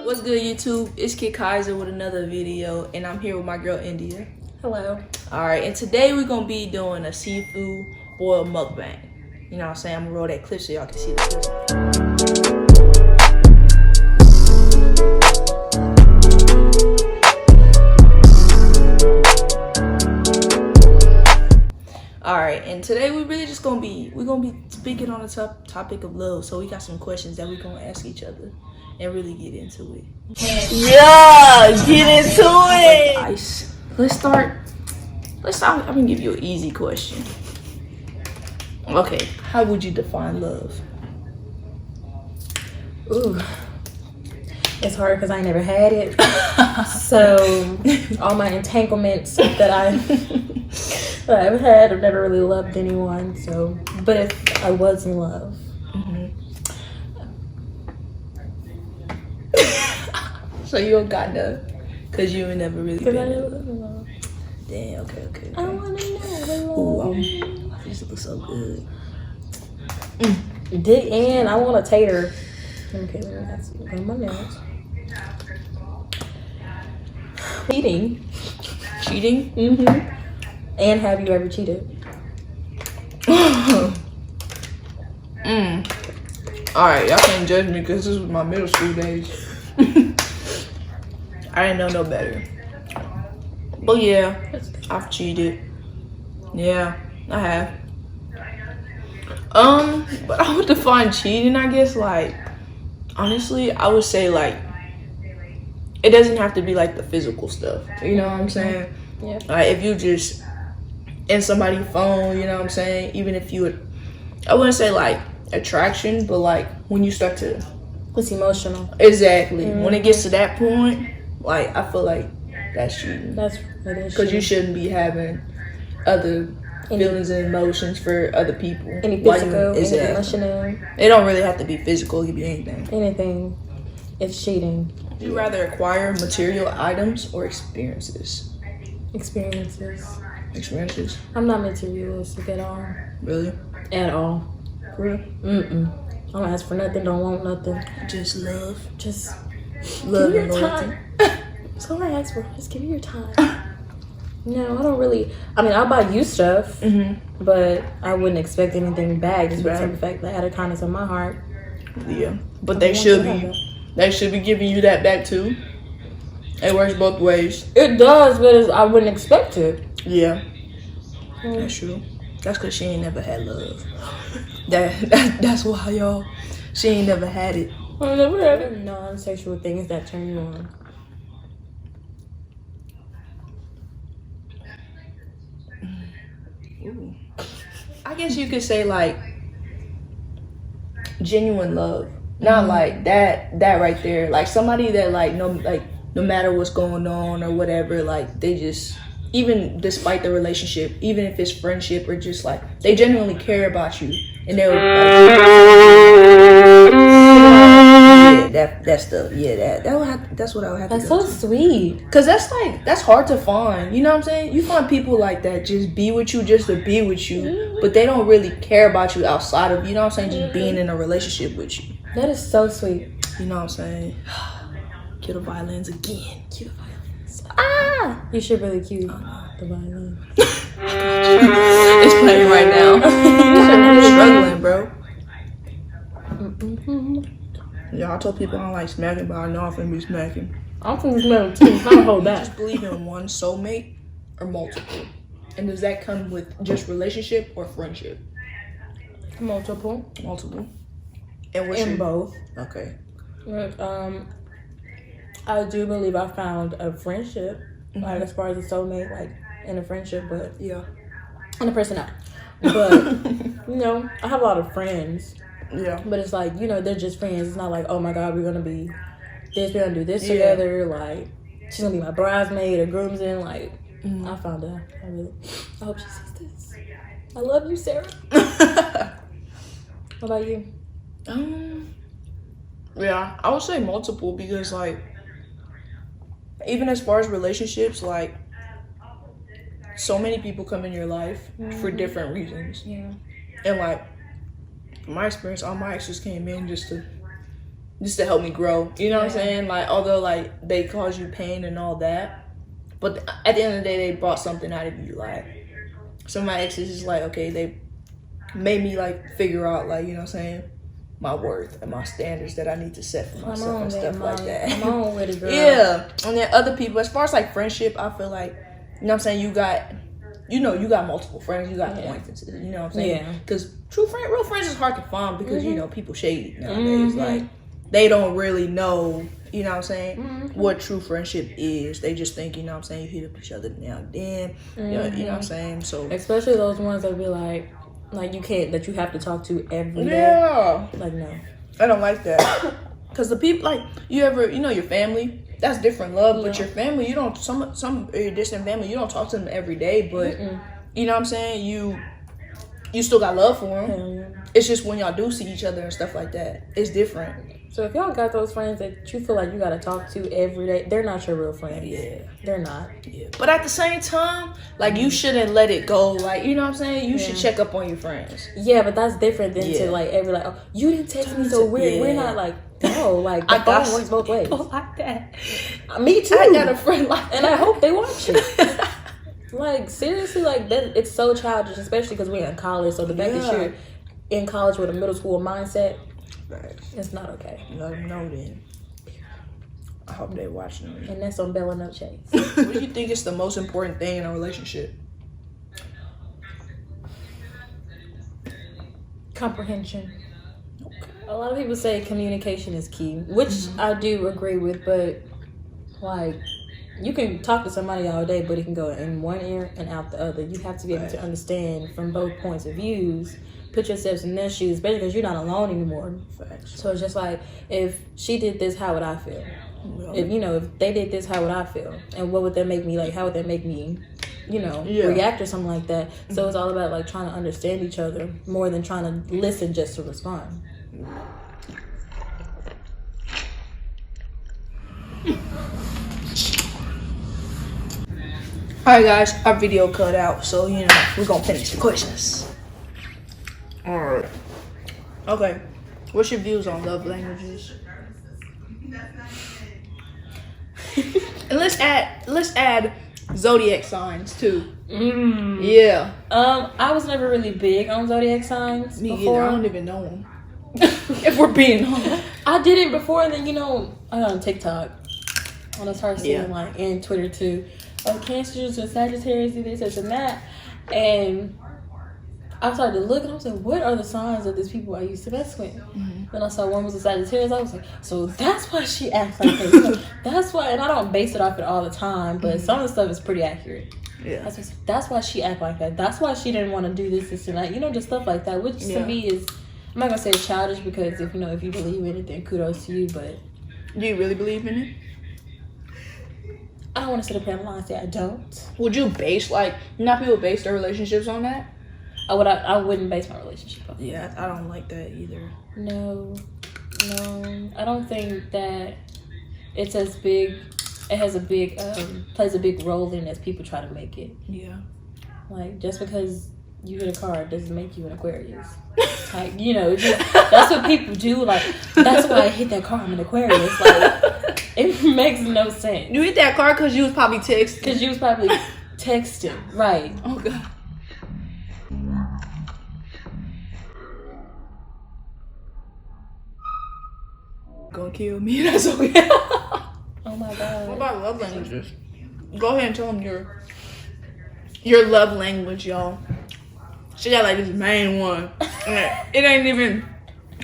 What's good, YouTube? It's Kid Kaiser with another video, and I'm here with my girl India. Hello. Alright, and today we're gonna be doing a seafood boil mukbang. You know what I'm saying? I'm gonna roll that clip so y'all can see the clip. Alright, and today we're really just gonna be speaking on the topic of love. So we got some questions that we're gonna ask each other and really get into it. Yeah, get into it. Ice. Let's start. I'm gonna give you an easy question. Okay, how would you define love? Ooh, it's hard because I never had it. So all my entanglements that I've had, I've never really loved anyone. So, but if I was in love. So you don't got none, cause you ain't never really been. I never lived in love. Damn. Okay. I want to know. Ooh, this looks so good. Dick and I want a tater. Okay, that's my nails. Cheating. Cheating? Mm-hmm. And have you ever cheated? Alright, y'all can't judge me because this was my middle school days. I didn't know no better. But yeah, I've cheated. Yeah, I have. But I would define cheating, I guess, like, honestly, I would say, like, it doesn't have to be, like, the physical stuff. You know what I'm saying? Yeah. Like, if you just in somebody's phone, you know what I'm saying? Even if you would, I wouldn't say, like, attraction, but, like, when you start to. It's emotional. Exactly. When it gets to that point, like, I feel like that's cheating. That's because you shouldn't be having other feelings and emotions for other people. Any physical, any emotional. It don't really have to be physical. It could be anything. Anything. It's cheating. Would you rather acquire material items or experiences? Experiences. Experiences? I'm not materialistic at all. Really? At all. For real? I don't ask for nothing, don't want nothing. Just love. Just love give and me your loyalty. time. That's all I ask for. Just give me your time. No, I don't really. I mean, I'll buy you stuff, but I wouldn't expect anything back just because of the fact that I had a kindness in my heart. Yeah, but they should be. They should be giving you that back too. It works both ways. It does, but I wouldn't expect it. Yeah, that's true. That's because she ain't never had love. That's why, y'all. She ain't never had it. I never had it. Non-sexual things that turn you on. Ooh. I guess you could say like genuine love, not like that right there. Like somebody that no matter what's going on or whatever, like they just, even despite the relationship, even if it's friendship or just like they genuinely care about you and they'll that's what I would have to That's go so to. sweet. Cause that's hard to find. You know what I'm saying? You find people like that just be with you just to be with you, but they don't really care about you outside of, you know what I'm saying, just being in a relationship with you. That is so sweet. You know what I'm saying? Kill the violins again. Kill the violins. Ah! You should really cue the violin. It's playing right now. I'm struggling, bro. Yeah, I told people I don't like smacking, but I know I'm finna be smacking. I'm finna smell too. I don't hold back. Just believe in one soulmate or multiple? And does that come with just relationship or friendship? Multiple. And what's In both. Okay. I do believe I found a friendship, like as far as a soulmate, like in a friendship, but yeah, and a person out. But I have a lot of friends. Yeah. But it's like, they're just friends. It's not like, oh my God, we're gonna be this, we're gonna do this together. Like, she's gonna be my bridesmaid or groomsman. Like, I found her. I hope she sees this. I love you, Sarah. What about you? Yeah, I would say multiple because, like, even as far as relationships, like, so many people come in your life for different reasons. Yeah. And, like, from my experience, all my exes came in just to just to help me grow. You know what I'm saying? Like, although like they cause you pain and all that, but at the end of the day, they brought something out of you. Like, some of my exes is like, okay, they made me like figure out, like, you know what I'm saying, my worth and my standards that I need to set for myself and stuff like that. Come on with it, girl. Yeah. And then other people, as far as like friendship, I feel like, you know what I'm saying, you got multiple friends, you got acquaintances, you know what I'm saying? Yeah. Because real friends is hard to find because, you know, people shady nowadays. Like, they don't really know, you know what I'm saying, what true friendship is. They just think, you know what I'm saying, you hit up each other now and then, you know what I'm saying? So, especially those ones that be like you can't, that you have to talk to every day. Yeah. Like, no. I don't like that. Because the people, like, you know, your family, that's different love, but your family, you don't, some of your distant family, you don't talk to them every day, but, you know what I'm saying, you still got love for them. It's just when y'all do see each other and stuff like that, it's different. So if y'all got those friends that you feel like you gotta talk to every day, they're not your real friends. Yeah. They're not. Yeah. But at the same time, like, you shouldn't let it go. Like, you know what I'm saying? You should check up on your friends. Yeah, but that's different than to like oh, you didn't text me so weird. Yeah. We're not like, no, like, the phone works both ways. People like that. Me too. I got a friend like that. And I hope they watch it. Like, seriously, like, that, it's so childish, especially because we're in college. So the fact that you're in college with a middle school mindset, it's not okay. Let them know then. I hope they're watching me. And that's on Bella No Chase. What do you think is the most important thing in a relationship? Comprehension. A lot of people say communication is key, which I do agree with, but like, you can talk to somebody all day, but it can go in one ear and out the other. You have to be able to understand from both points of views, put yourselves in their shoes, especially because you're not alone anymore. Facts. So it's just like, if she did this, how would I feel? If, you know, if they did this, how would I feel? And what would that make me, like, how would that make me, you know, react or something like that? So it's all about, like, trying to understand each other more than trying to listen just to respond. Alright guys, our video cut out, so, you know, we're gonna finish the questions. Alright. Okay. What's your views on love languages? And let's add zodiac signs too. Yeah. I was never really big on zodiac signs before. I don't even know them. If we're being honest. I did it before, and then, you know, I got on TikTok. When I started seeing, like, and Twitter too. Cancers and Sagittarius do this and that. And I started to look, and I was like, what are the signs of these people I used to mess with? Then I saw one was a Sagittarius. I was like, so that's why she acts like this. So that's why, and I don't base it off it all the time, but some of the stuff is pretty accurate. Yeah. That's why she act like that. That's why she didn't want to do this, and that. You know, just stuff like that, which to me is, I'm not gonna say it's childish, because if you believe in it, then kudos to you. But do you really believe in it? I don't want to sit up here and lie and say I don't. Would you base, like, not people base their relationships on that? I wouldn't base my relationship on that. Yeah, I don't like that either. No, I don't think that it's as big. It has a big plays a big role in as people try to make it. Yeah. Like, just because you hit a car doesn't make you an Aquarius. Like, you know, that's what people do. Like, that's why I hit that car. I'm an Aquarius. Like, it makes no sense. You hit that car because you was probably texting. Because you was probably texting, right? Oh God. Gonna kill me. That's okay. Oh my God. What about love languages? Go ahead and tell them your love language, y'all. She got like this main one. It ain't even.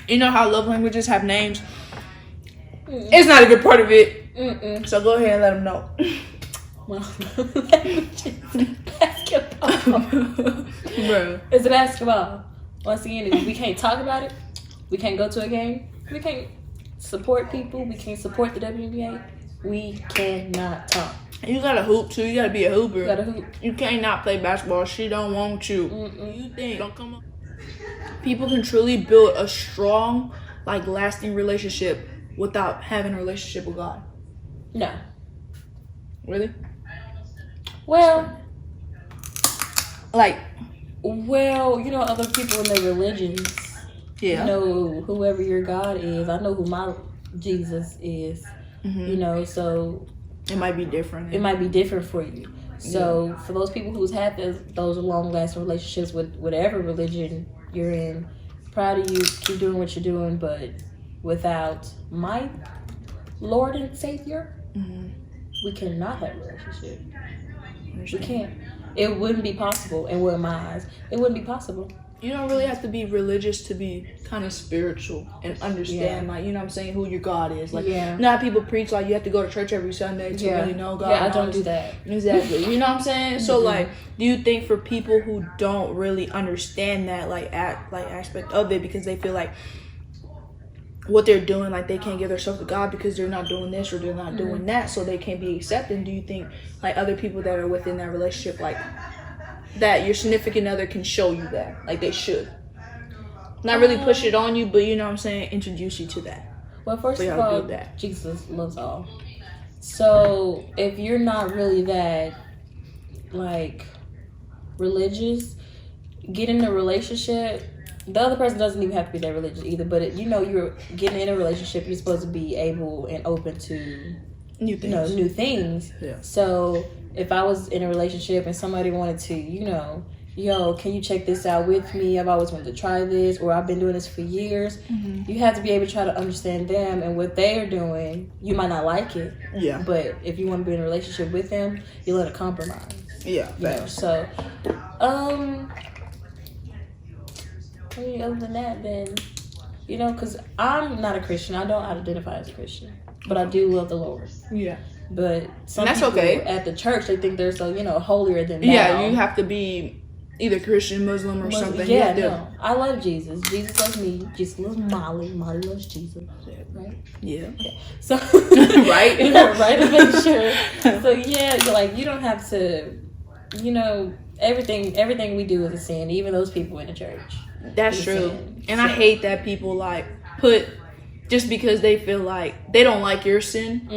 You know how love languages have names? It's not a good part of it. So go ahead and let them know. Well, basketball. Bro. It's a basketball. Once again, if we can't talk about it, we can't go to a game, we can't support people, we can't support the WNBA, we cannot talk. You gotta hoop too. You gotta be a hooper. You gotta hoop. You can't not play basketball. She don't want you. You think? Don't come on. People can truly build a strong, like, lasting relationship without having a relationship with God. No. Really? Well, like, you know, other people in their religions. yeah. You know, whoever your God is. I know who Jesus is. Mm-hmm. You know, so it might be different. It might be different for you. So for those people who's had those long-lasting relationships with whatever religion you're in, proud of you. Keep doing what you're doing, but without my Lord and Savior, we cannot have a relationship. We can't. It wouldn't be possible. And in my eyes, it wouldn't be possible. You don't really have to be religious to be kind of spiritual and understand, like, you know what I'm saying, who your God is. Like, not people preach, like, you have to go to church every Sunday to really know God. Yeah, I don't do that. Exactly. You know what I'm saying? So, like, do you think for people who don't really understand that, aspect of it, because they feel like what they're doing, like, they can't give themselves to God because they're not doing this or they're not doing that, so they can't be accepted, do you think, like, other people that are within that relationship, like, that your significant other can show you that, like they should, not really push it on you, but you know what I'm saying, introduce you to that? Well, first of all, Jesus loves all. So if you're not really that, like, religious, get in a relationship. The other person doesn't even have to be that religious either, but you're getting in a relationship, you're supposed to be able and open to new things. Yeah. So if I was in a relationship and somebody wanted to, yo, can you check this out with me? I've always wanted to try this, or I've been doing this for years. You have to be able to try to understand them and what they are doing. You might not like it. Yeah. But if you want to be in a relationship with them, you let it compromise. Yeah. So, other than that, then, because I'm not a Christian. I don't identify as a Christian. But I do love the Lord. Yeah. But some people at the church, they think they're so, holier than thou. Yeah, you have to be either Christian, Muslim, or something. Yeah, no. I love Jesus. Jesus loves me. Jesus loves Molly. Molly loves Jesus. Right? Yeah. So, right? Right, to make sure. So, yeah, you don't have to, everything we do is a sin, even those people in the church. That's true. And I hate that people, put... just because they feel like they don't like your sin,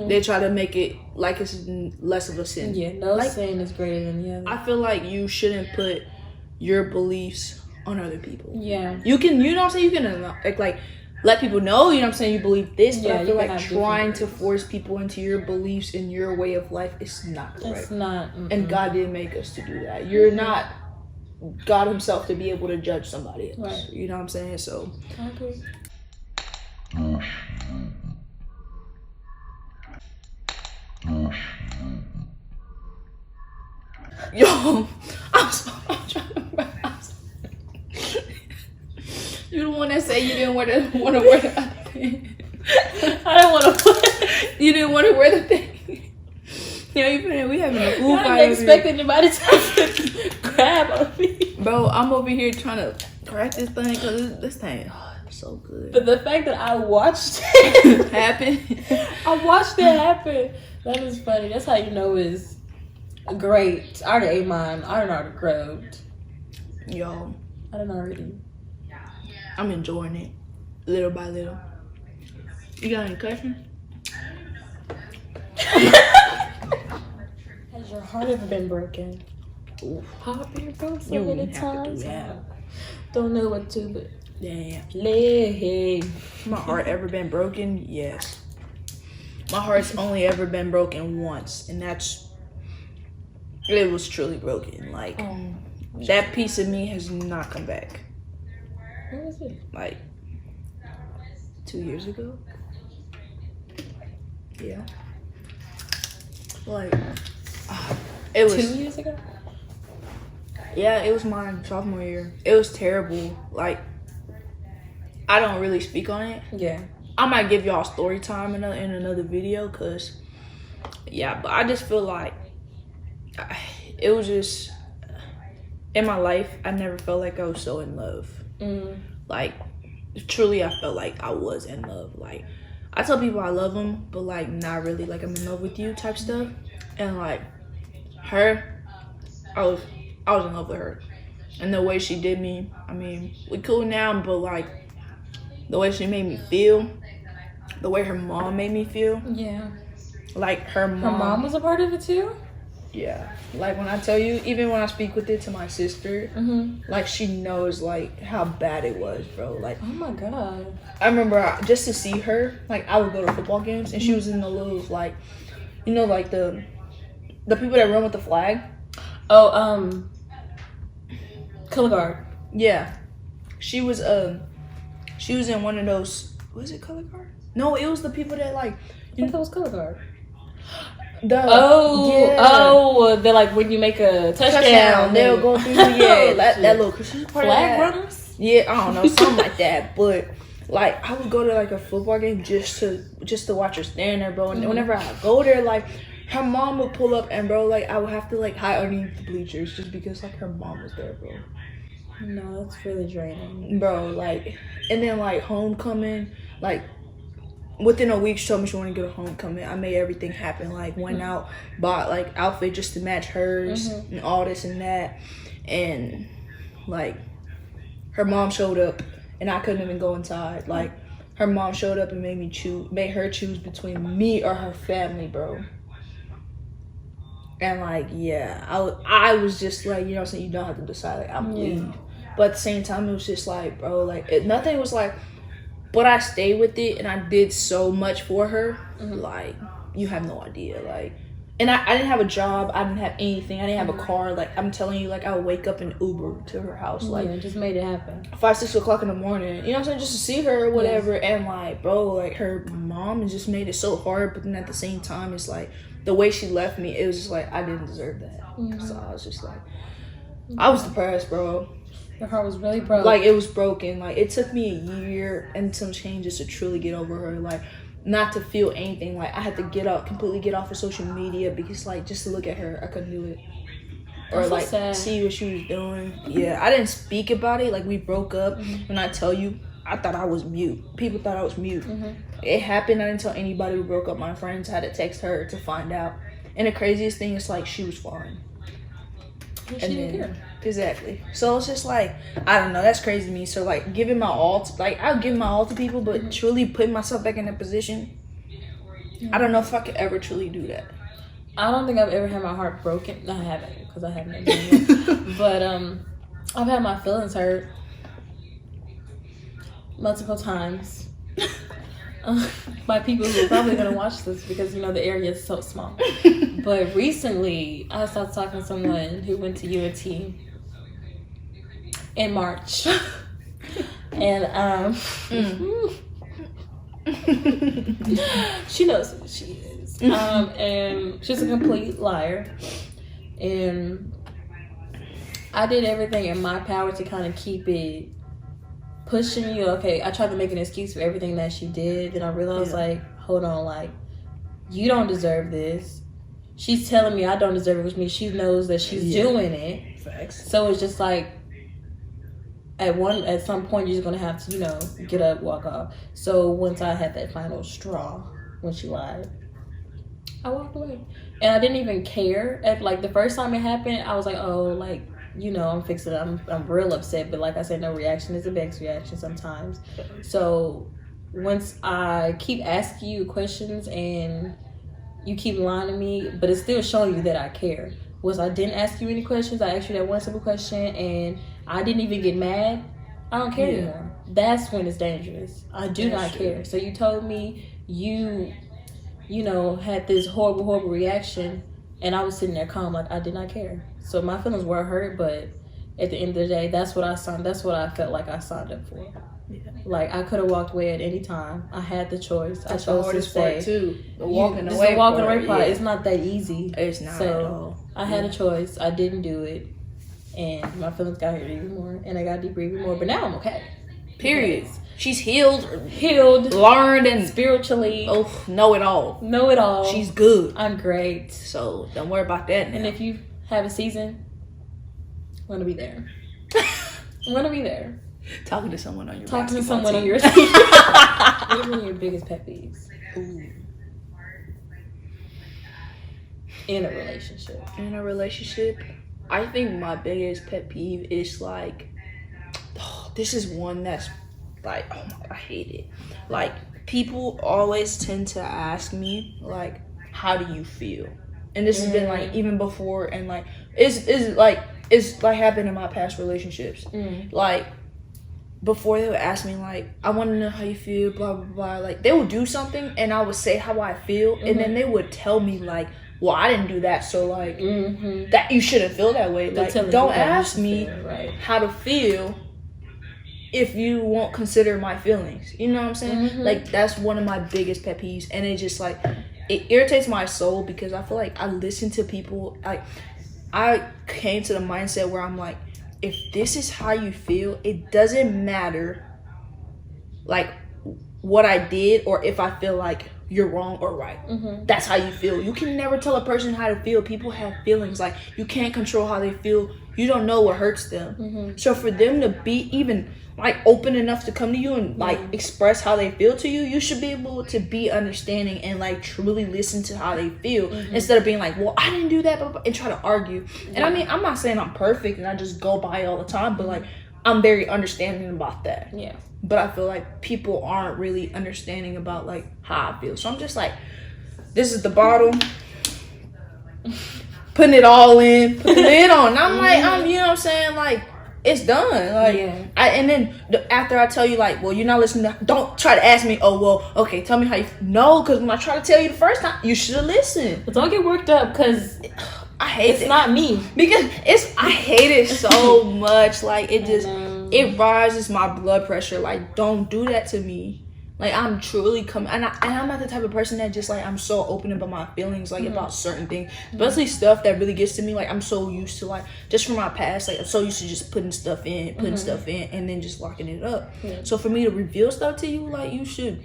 they try to make it like it's less of a sin. Yeah, no sin is greater than the other. I feel like you shouldn't put your beliefs on other people. Yeah. You can, you know what I'm saying? You can, like let people know, you know what I'm saying, you believe this, but I feel like trying to force people into your beliefs and your way of life is not correct. It's not. And God didn't make us to do that. You're not God himself to be able to judge somebody else. Right. You know what I'm saying? So. I agree. Yo, I'm trying to remember. You the one that said you didn't want to wear the thing. I don't want to. You didn't want to wear the thing. Yeah, we having a food fight. I didn't expect anybody to grab on me. Bro, I'm over here trying to crack this thing because this thing. So good. But the fact that I watched it happen, I watched it happen. That is funny. That's how you know it's great. I already ate mine. I already grabbed. Yo, I don't already. I'm enjoying it, little by little. You got any questions? Has your heart ever been broken? Ooh. Heart been broken so many times. Don't know what to, but. Damn. Leg. My heart ever been broken? Yes. My heart's only ever been broken once, and it was truly broken. Like, that piece of me has not come back. When was it? Like, 2 years ago? Yeah. Like, it was 2 years ago? Yeah, it was my sophomore year. It was terrible. Like, I don't really speak on it. Yeah. I might give y'all story time in another video, because, yeah, but I just feel like it was just, in my life, I never felt like I was so in love. Like, truly, I felt like I was in love. Like, I tell people I love them, but, like, not really, like, I'm in love with you type stuff. And, like, her, I was in love with her. And the way she did me, I mean, we cool now, but, like, the way she made me feel, the way her mom made me feel. Yeah. Like, her mom was a part of it too? Yeah, like when I tell you, even when I speak with it to my sister, like she knows like how bad it was, bro. Like, oh my god, I remember just to see her, like I would go to football games, and she was in the little like, you know, like the people that run with the flag. Oh, color guard. Yeah, she was in one of those. Was it color guard? No, it was the people that like. I thought that was color guard. They're like when you make a touchdown, they'll go through that little flag runners. Yeah, I don't know, something like that. But like I would go to like a football game just to watch her stand there, bro. And whenever I go there, like her mom would pull up and bro, like I would have to like hide underneath the bleachers just because like her mom was there, bro. No, that's really draining, bro. Like, and then like homecoming, like. Within a week, she told me she wanted to go to homecoming. I made everything happen. Like, went out, bought, like, outfit just to match hers and all this and that. And, like, her mom showed up, and I couldn't even go inside. Like, her mom showed up and made her choose between me or her family, bro. And, like, yeah, I was just, like, you know what I'm saying? You don't have to decide, like, I'm leave. But at the same time, it was just, like, bro, like, nothing was, like... But I stayed with it, and I did so much for her. Like, you have no idea. Like, and I didn't have a job. I didn't have anything. I didn't have a car. Like, I'm telling you, like, I would wake up and Uber to her house. Like, just made it happen. 5, 6 o'clock in the morning. You know what I'm saying? Just to see her or whatever. Yes. And, like, bro, like, her mom just made it so hard. But then at the same time, it's like, the way she left me, it was just like, I didn't deserve that. So I was just like, I was depressed, bro. Your heart was really broke. Like, it was broken. Like, it took me a year and some changes to truly get over her. Like, not to feel anything. Like, I had to completely get off of social media because, like, just to look at her, I couldn't do it. Or, like, see what she was doing. Yeah, I didn't speak about it. Like, we broke up. When I tell you, I thought I was mute. People thought I was mute. It happened. I didn't tell anybody we broke up. My friends had to text her to find out. And the craziest thing is, like, she was fine. She didn't care. Exactly. So it's just like, I don't know, that's crazy to me. So like giving my all to, like I'll give my all to people, but truly putting myself back in that position, I don't know if I could ever truly do that. I don't think I've ever had my heart broken. I haven't, because I haven't done it. But I've had my feelings hurt multiple times by people who are probably gonna watch this because you know the area is so small. But recently I started talking to someone who went to UNT in March. And she knows who she is. And she's a complete liar. And I did everything in my power to kind of keep it pushing you. Okay, I tried to make an excuse for everything that she did. Then I realized, like, hold on, like, you don't deserve this. She's telling me I don't deserve it, which means she knows that she's doing it. Facts. So it's just like, at some point, you're just going to have to, you know, get up, walk off. So once I had that final straw, when she lied, I walked away. And I didn't even care. At, like, the first time it happened, I was like, oh, like, you know, I'm fixing it. I'm real upset. But like I said, no reaction is a best reaction sometimes. So once I keep asking you questions and you keep lying to me, but it's still showing you that I care. Was I didn't ask you any questions. I asked you that one simple question and I didn't even get mad. I don't care anymore. That's when it's dangerous. I do not care. So you told me you know, had this horrible reaction and I was sitting there calm, like I did not care. So my feelings were hurt, but at the end of the day, that's what I felt like I signed up for. Yeah. Like I could have walked away at any time. I had the choice. That's I chose to stay. Too. The walking away part. It's not that easy. It's not at all. I had a choice. I didn't do it, and my feelings got hurt even more, and I got deeper even more. But now I'm okay. Period. She's healed, learned, and spiritually. Oh, know it all. She's good. I'm great. So don't worry about that now. And if you have a season, I'm gonna be there. I'm gonna be there. Talking to someone on your Talking to someone team. on your team. What are your biggest pet peeves? Ooh. In a relationship. I think my biggest pet peeve is like, this is one that's like, oh my God, I hate it. Like, people always tend to ask me, like, how do you feel? and this has been like even before, and like it's like happened in my past relationships. Like before, they would ask me like, I want to know how you feel, blah blah blah. Like they would do something and I would say how I feel, and then they would tell me like, well, I didn't do that, so like that you shouldn't feel that way. Like don't ask me how to feel if you won't consider my feelings. You know what I'm saying? Like that's one of my biggest pet peeves, and it just like it irritates my soul because I feel like I listen to people. Like I came to the mindset where I'm like, if this is how you feel, it doesn't matter like what I did or if I feel like you're wrong or right. That's how you feel. You can never tell a person how to feel. People have feelings. Like you can't control how they feel. You don't know what hurts them. So for them to be even like open enough to come to you and like express how they feel to you, you should be able to be understanding and like truly listen to how they feel instead of being like, well, I didn't do that, and try to argue. And I mean, I'm not saying I'm perfect and I just go by all the time, but like I'm very understanding about that. Yeah. But I feel like people aren't really understanding about like how I feel. So I'm just like, this is the bottle, putting it all in, put the lid on. And I'm like, you know what I'm saying? Like, it's done. Like, and then after I tell you, like, well, you're not listening. Don't try to ask me. Oh, well, okay, tell me how you. No, because when I try to tell you the first time, you should have listened. But don't get worked up because I hate it's not me. Because I hate it so much. Like it just it rises my blood pressure. Like don't do that to me. Like I'm truly and I'm not the type of person that just like I'm so open about my feelings like about certain things, especially stuff that really gets to me. Like I'm so used to like just from my past, like I'm so used to just putting stuff in, and then just locking it up. So for me to reveal stuff to you, like you should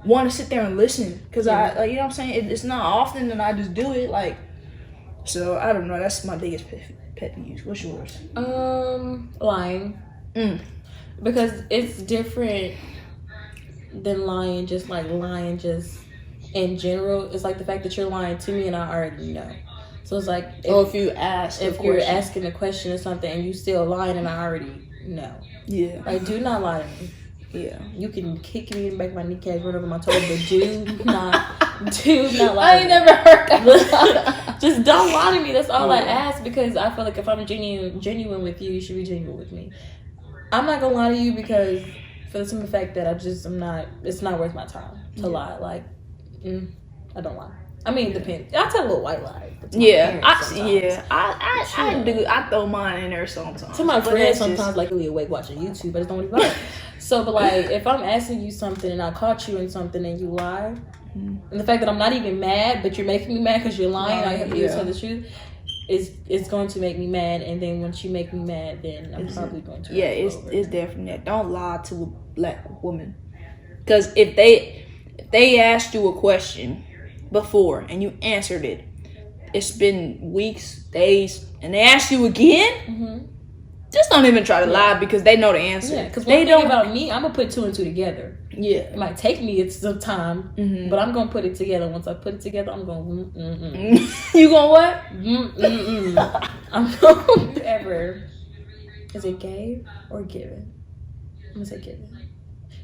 want to sit there and listen, because I like, you know what I'm saying. It's not often that I just do it. Like so I don't know. That's my biggest pet peeve. What's yours? Lying. Because it's different than lying just in general. It's like the fact that you're lying to me and I already know. So it's like if you're asking a question or something and you still lying and I already know. Yeah. Like do not lie to me. Yeah. You can kick me and make my kneecaps run over my toes, but do not lie. I ain't never heard that. Just don't lie to me. That's all I ask, because I feel like if I'm genuine with you, you should be genuine with me. I'm not gonna lie to you because for the simple fact that it's not worth my time to lie. Like, I don't lie. I mean, it depends. I tell a little white lie. I throw mine in there sometimes. To my friends sometimes, like, really awake watching YouTube, but it's don't even lie. So, but like, if I'm asking you something and I caught you in something and you lie, and the fact that I'm not even mad, but you're making me mad because you're lying, I have to tell the truth. It's going to make me mad, and then once you make me mad, then I'm probably going to. Yeah, it's definitely that. Don't lie to a black woman, because if they asked you a question before and you answered it, it's been weeks, days, and they ask you again. Just don't even try to lie, because they know the answer. Yeah, because one thing about me, I'm gonna put 2 and 2 together. Yeah, it might take me some time, but I'm gonna put it together. Once I put it together, I'm gonna. You gonna what? I'm gonna ever. Is it gave or given? I'm gonna say given.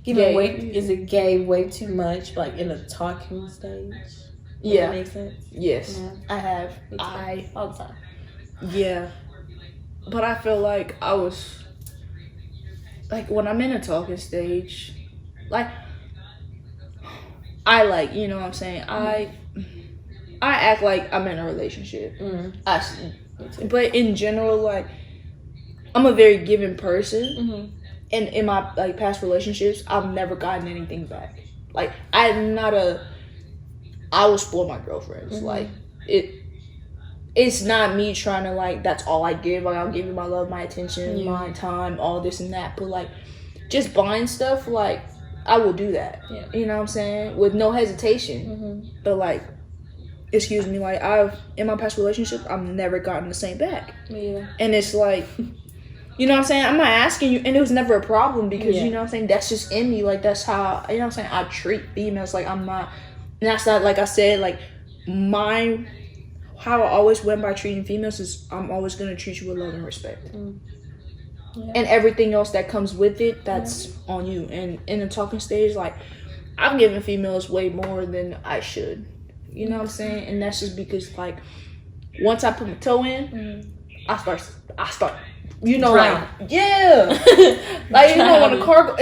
Giving way is it gave way too much, like in the talking stage. Does that make sense? Yes, I have. All the time. Yeah. But I feel like I was, like, when I'm in a talking stage, like, I like, you know what I'm saying? I act like I'm in a relationship. But in general, like, I'm a very giving person. And in my, like, past relationships, I've never gotten anything back. Like, I will spoil my girlfriends. Like, it's not me trying to, like, that's all I give. Like, I'll give you my love, my attention, my time, all this and that. But, like, just buying stuff, like, I will do that. Yeah. You know what I'm saying? With no hesitation. But, like, excuse me, like, in my past relationship, I've never gotten the same back. Yeah. And it's like, you know what I'm saying? I'm not asking you, and it was never a problem because, you know what I'm saying? That's just in me. Like, that's how, you know what I'm saying? I treat females. Like, I'm not, and that's not, like I said, like, how I always went by treating females is I'm always going to treat you with love and respect. And everything else that comes with it, that's on you. And in the talking stage, like, I'm giving females way more than I should. You know what I'm saying? And that's just because, like, once I put my toe in, I start, you know, Drown. like, yeah. Like, you know, when the car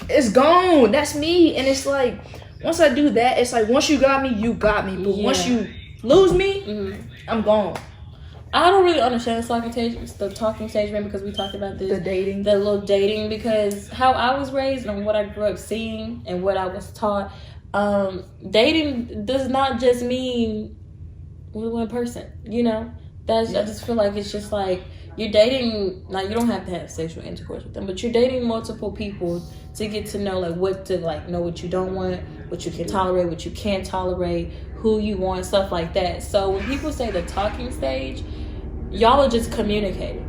it's gone. That's me. And it's like, once I do that, it's like, once you got me, you got me. But once you lose me, I'm gone. I don't really understand the talking stage, man, because we talked about this. The little dating, because how I was raised and what I grew up seeing and what I was taught, dating does not just mean with one person, you know? I just feel like it's just like, you're dating, like, you don't have to have sexual intercourse with them, but you're dating multiple people to get to know, like, what to, like, know what you don't want, what you can tolerate, what you can't tolerate, who you want, stuff like that. So when people say the talking stage, y'all are just communicating.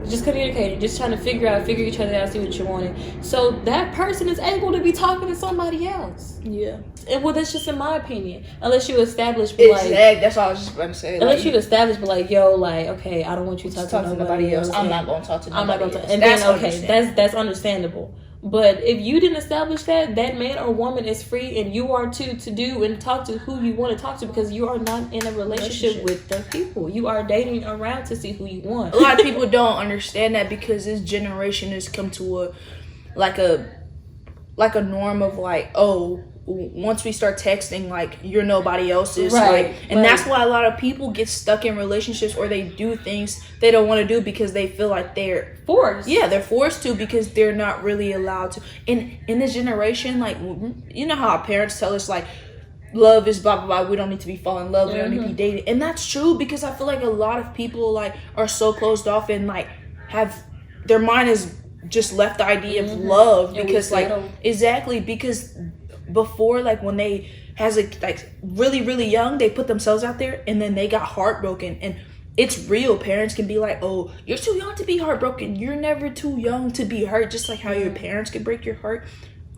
Just communicating, just trying to figure each other out, see what you wanted. So that person is able to be talking to somebody else. Yeah. And well, that's just in my opinion. Unless you establish, that's all I was just about to say. Unless you establish, like, yo, like, okay, I don't want you to talk to nobody else. I'm not going to talk to nobody else. And then, that's understandable. But if you didn't establish that man or woman is free, and you are too, to do and talk to who you want to talk to, because you are not in a relationship with the people. You are dating around to see who you want. A lot of people don't understand that, because this generation has come to a norm of, like, oh, once we start texting, like, you're nobody else's, right? And that's why a lot of people get stuck in relationships, or they do things they don't want to do because they feel like they're forced. Yeah, they're forced to, because they're not really allowed to. In this generation, like, you know how our parents tell us, like, love is blah blah blah, we don't need to be falling in love, we don't need to be dating. And that's true, because I feel like a lot of people, like, are so closed off, and, like, have their mind is just left the idea of love, because, like, exactly, because before, like, when they like really really young, they put themselves out there, and then they got heartbroken. And it's real. Parents can be like, oh, you're too young to be heartbroken. You're never too young to be hurt. Just like how your parents can break your heart,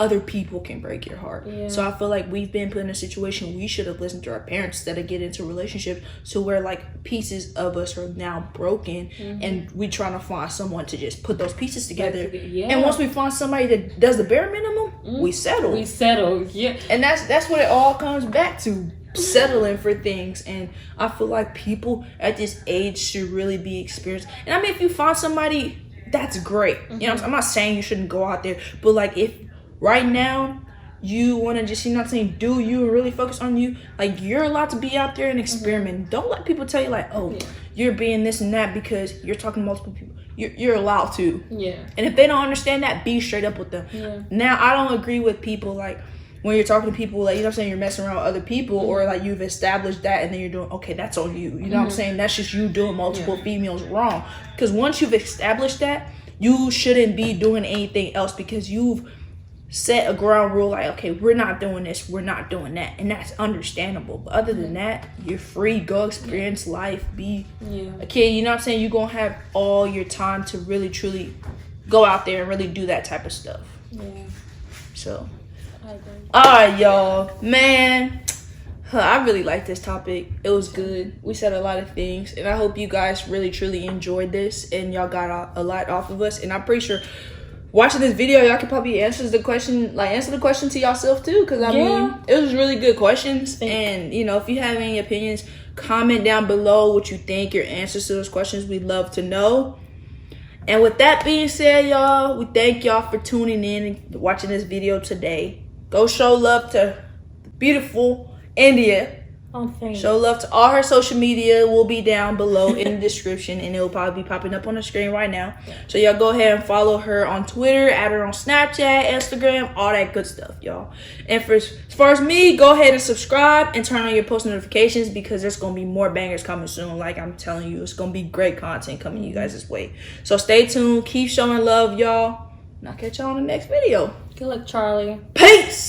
other people can break your heart. So I feel like we've been put in a situation we should have listened to our parents instead of get into relationships, so where, like, pieces of us are now broken, and we trying to find someone to just put those pieces together. And once we find somebody that does the bare minimum, we settle. And that's what it all comes back to, settling for things. And I feel like people at this age should really be experienced. And I mean, if you find somebody, that's great. You know, I'm not saying you shouldn't go out there, but, like, if right now you want to just, you know what I'm saying, do you and really focus on you, like, you're allowed to be out there and experiment. Don't let people tell you, like, oh, you're being this and that because you're talking to multiple people. You're allowed to. And if they don't understand that, be straight up with them. Now, I don't agree with people, like, when you're talking to people, like, you know what I'm saying, you're messing around with other people, or, like, you've established that, and then you're doing, okay, that's on you. You know what I'm saying? That's just you doing multiple females wrong. Because once you've established that, you shouldn't be doing anything else, because you've set a ground rule, like, okay, we're not doing this, we're not doing that, and that's understandable. But other than that, you're free. Go experience life, be a kid. You know what I'm saying? You're gonna have all your time to really truly go out there and really do that type of stuff. So I agree. All right, y'all, man, I really like this topic. It was good. We said a lot of things, and I hope you guys really truly enjoyed this, and y'all got a lot off of us. And I'm pretty sure watching this video, y'all can probably answer the question to yourself too, because I mean, it was really good questions. And, you know, if you have any opinions, comment down below what you think, your answers to those questions. We'd love to know. And with that being said, y'all, we thank y'all for tuning in and watching this video today. Go show love to beautiful India. Show love to all her social media. Will be down below in the description, and it will probably be popping up on the screen right now. So y'all go ahead and follow her on Twitter, add her on Snapchat, Instagram, all that good stuff, y'all. And as far as me, go ahead and subscribe and turn on your post notifications, because there's gonna be more bangers coming soon. Like I'm telling you, it's gonna be great content coming you guys' way. So stay tuned, keep showing love, y'all, and I'll catch y'all on the next video. Good luck, Charlie. Peace.